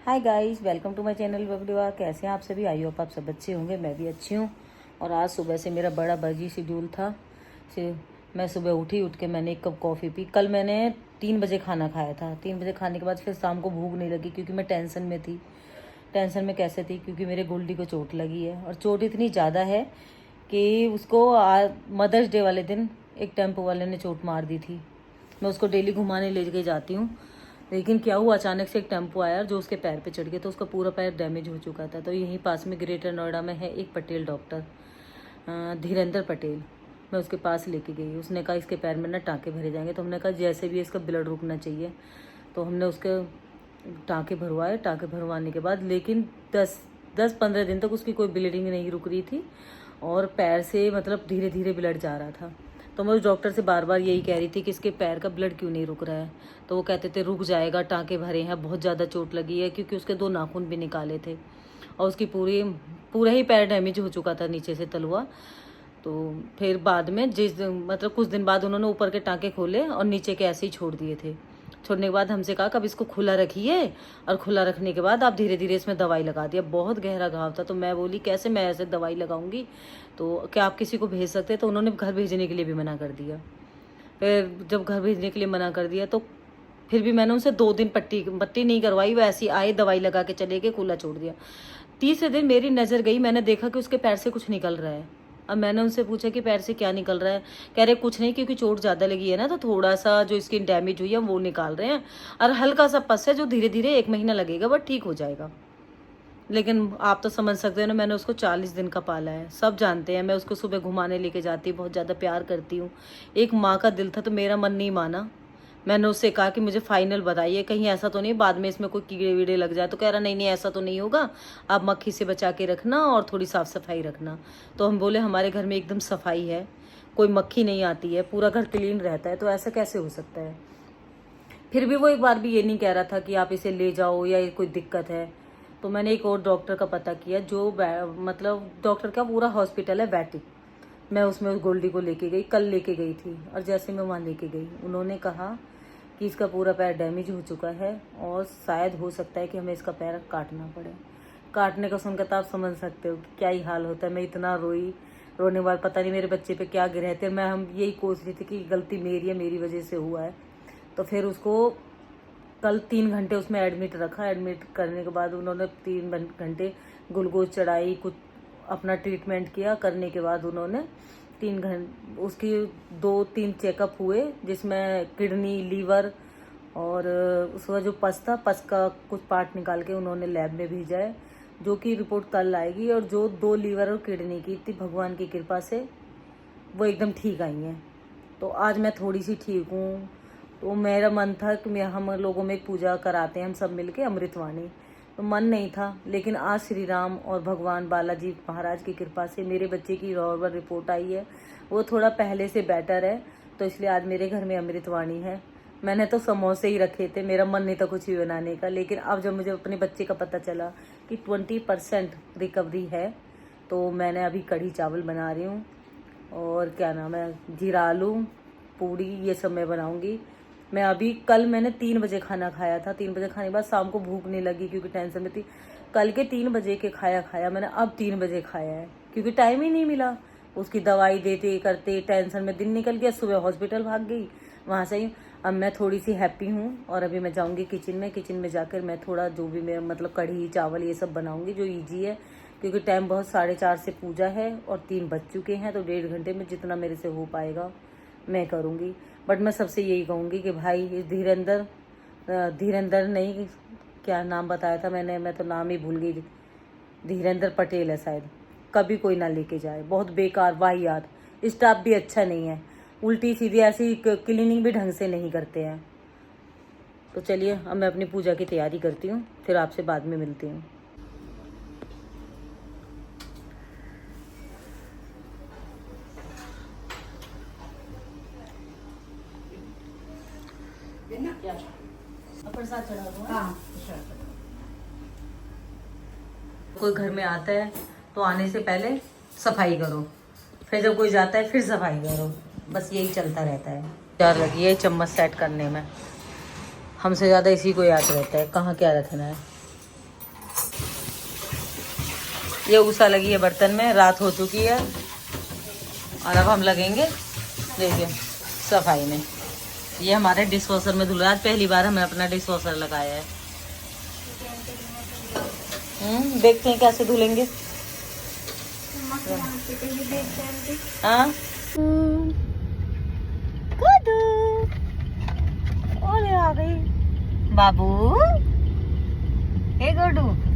Hi guys, welcome to my channel Bablua. कैसे हैं आप सभी? आई होप आप सब अच्छे होंगे। मैं भी अच्छी हूँ। और आज सुबह से मेरा बड़ा बिजी शेड्यूल था। मैं सुबह उठ के मैंने एक कप कॉफ़ी पी। कल मैंने 3 बजे खाना खाया था। 3 बजे खाने के बाद फिर शाम को भूख नहीं लगी क्योंकि मैं टेंशन में थी। टेंशन में कैसे थी? क्योंकि मेरे गोल्डी को चोट लगी है और चोट इतनी ज़्यादा है कि उसको मदर्स डे वाले दिन एक टेम्पो वाले ने चोट मार दी थी। मैं उसको डेली घुमाने ले के जाती हूँ, लेकिन क्या हुआ, अचानक से एक टेम्पो आया जो उसके पैर पे चढ़ गया तो उसका पूरा पैर डैमेज हो चुका था। तो यहीं पास में ग्रेटर नोएडा में है एक पटेल डॉक्टर, धीरेंद्र पटेल। मैं उसके पास लेके गई। उसने कहा इसके पैर में ना टाँके भरे जाएंगे। तो हमने कहा जैसे भी इसका ब्लड रुकना चाहिए। तो हमने उसके टाँके भरवाए। टाँके भरवाने के बाद लेकिन 10-15 दिन तक उसकी कोई ब्लीडिंग नहीं रुक रही थी और पैर से मतलब धीरे धीरे ब्लड जा रहा था। तो मैं उस डॉक्टर से बार बार यही कह रही थी कि इसके पैर का ब्लड क्यों नहीं रुक रहा है। तो वो कहते थे रुक जाएगा, टाँके भरे हैं, बहुत ज़्यादा चोट लगी है, क्योंकि उसके 2 नाखून भी निकाले थे और उसकी पूरा ही पैर डैमेज हो चुका था नीचे से तलवा। तो फिर बाद में मतलब कुछ दिन बाद उन्होंने ऊपर के टाँके खोले और नीचे के ऐसे ही छोड़ दिए थे। छोड़ने के बाद हमसे कहा कब इसको खुला रखिए, और खुला रखने के बाद आप धीरे धीरे इसमें दवाई लगा दिया। बहुत गहरा घाव था। तो मैं बोली कैसे मैं ऐसे दवाई लगाऊंगी, तो क्या आप किसी को भेज सकते? तो उन्होंने घर भेजने के लिए भी मना कर दिया। फिर जब घर भेजने के लिए मना कर दिया तो फिर भी मैंने उनसे 2 दिन पट्टी नहीं करवाई। वो ऐसी आए, दवाई लगा के चले गए, खुला छोड़ दिया। तीसरे दिन मेरी नज़र गई, मैंने देखा कि उसके पैर से कुछ निकल रहा है। अब मैंने उनसे पूछा कि पैर से क्या निकल रहा है? कह रहे कुछ नहीं, क्योंकि चोट ज़्यादा लगी है ना, तो थोड़ा सा जो स्किन डैमेज हुई है वो निकाल रहे हैं और हल्का सा पस है जो धीरे धीरे 1 महीना लगेगा बट ठीक हो जाएगा। लेकिन आप तो समझ सकते हो ना, मैंने उसको 40 दिन का पाला है। सब जानते हैं मैं उसको सुबह घुमाने लेके जाती, बहुत ज़्यादा प्यार करती हूँ। एक माँ का दिल था, तो मेरा मन नहीं माना। मैंने उससे कहा कि मुझे फाइनल बताइए, कहीं ऐसा तो नहीं बाद में इसमें कोई कीड़े वीड़े लग जाए। तो कह रहा नहीं नहीं ऐसा तो नहीं होगा, आप मक्खी से बचा के रखना और थोड़ी साफ़ सफाई रखना। तो हम बोले हमारे घर में एकदम सफाई है, कोई मक्खी नहीं आती है, पूरा घर क्लीन रहता है, तो ऐसा कैसे हो सकता है? फिर भी वो एक बार भी ये नहीं कह रहा था कि आप इसे ले जाओ या ये कोई दिक्कत है। तो मैंने एक और डॉक्टर का पता किया जो मतलब डॉक्टर का पूरा हॉस्पिटल है वैटिक। मैं उसमें उस गोल्डी को लेके गई, कल लेके गई थी। और जैसे मैं वहाँ लेके गई, उन्होंने कहा कि इसका पूरा पैर डैमेज हो चुका है और शायद हो सकता है कि हमें इसका पैर काटना पड़े। काटने का सुनकर तो आप समझ सकते हो कि क्या ही हाल होता है। मैं इतना रोई, रोने वाला पता नहीं मेरे बच्चे पे क्या गिरे थे। हम यही कोस रही थी कि गलती मेरी है, मेरी वजह से हुआ है। तो फिर उसको कल 3 घंटे उसमें एडमिट रखा। एडमिट करने के बाद उन्होंने 3 घंटे ग्लूकोज चढ़ाई, कुछ अपना ट्रीटमेंट किया। करने के बाद उन्होंने 3 घंटे उसकी 2-3 चेकअप हुए, जिसमें किडनी, लीवर और उसका जो पस था, पस का कुछ पार्ट निकाल के उन्होंने लैब में भेजा है, जो कि रिपोर्ट कल आएगी। और जो 2 लीवर और किडनी की थी, भगवान की कृपा से वो एकदम ठीक आई हैं। तो आज मैं थोड़ी सी ठीक हूँ। तो मेरा मन था कि हम लोगों में पूजा कराते हैं हम सब मिलके, अमृतवाणी। तो मन नहीं था, लेकिन आज श्री राम और भगवान बालाजी महाराज की कृपा से मेरे बच्चे की नॉर्मल रिपोर्ट आई है। वो थोड़ा पहले से बेटर है, तो इसलिए आज मेरे घर में अमृतवाणी है। मैंने तो समोसे ही रखे थे, मेरा मन नहीं था कुछ भी बनाने का। लेकिन अब जब मुझे अपने बच्चे का पता चला कि 20% रिकवरी है, तो मैंने अभी कढ़ी चावल बना रही हूँ और क्या नाम है, जीरा आलू, पूड़ी, ये सब मैं बनाऊँगी। मैं अभी कल मैंने 3 बजे खाना खाया था। 3 बजे खाने के बाद शाम को भूख नहीं लगी क्योंकि टेंशन में थी। कल के 3 बजे के खाया मैंने, अब 3 बजे खाया है क्योंकि टाइम ही नहीं मिला। उसकी दवाई देते करते टेंशन में दिन निकल गया। सुबह हॉस्पिटल भाग गई, वहाँ से ही अब मैं थोड़ी सी हैप्पी हूँ। और अभी मैं जाऊँगी किचन में जाकर मैं थोड़ा जो भी मेरा मतलब कढ़ी चावल ये सब बनाऊँगी जो ईजी है, क्योंकि टाइम बहुत 4:30 से पूजा है और 3 बज चुके हैं। तो 1.5 घंटे में जितना मेरे से हो पाएगा मैं करूँगी। बट मैं सबसे यही कहूँगी कि भाई इस धीरेंद्र नहीं, क्या नाम बताया था मैंने, मैं तो नाम ही भूल गई, धीरेंद्र पटेल है शायद, कभी कोई ना लेके जाए। बहुत बेकार वाहियात, स्टाफ भी अच्छा नहीं है, उल्टी सीधी ऐसी क्लीनिंग भी ढंग से नहीं करते हैं। तो चलिए अब मैं अपनी पूजा की तैयारी करती हूँ, फिर आपसे बाद में मिलती हूँ। प्रसाद चढ़ा दो। हाँ, कोई घर में आता है तो आने से पहले सफाई करो, फिर जब कोई जाता है फिर सफाई करो, बस यही चलता रहता है। यार लगी है चम्मच सेट करने में, हमसे ज़्यादा इसी को याद रहता है कहाँ क्या रखना है। ये ऊषा लगी है बर्तन में, रात हो चुकी है और अब हम लगेंगे देखिए सफाई में। ये हमारे डिश वॉशर में धुल रहा है, आज पहली बार हमने अपना डिश वॉशर लगाया है। देखते हैं कैसे धुलेंगे। हाँ आ गई बाबू, हे गुड्डू।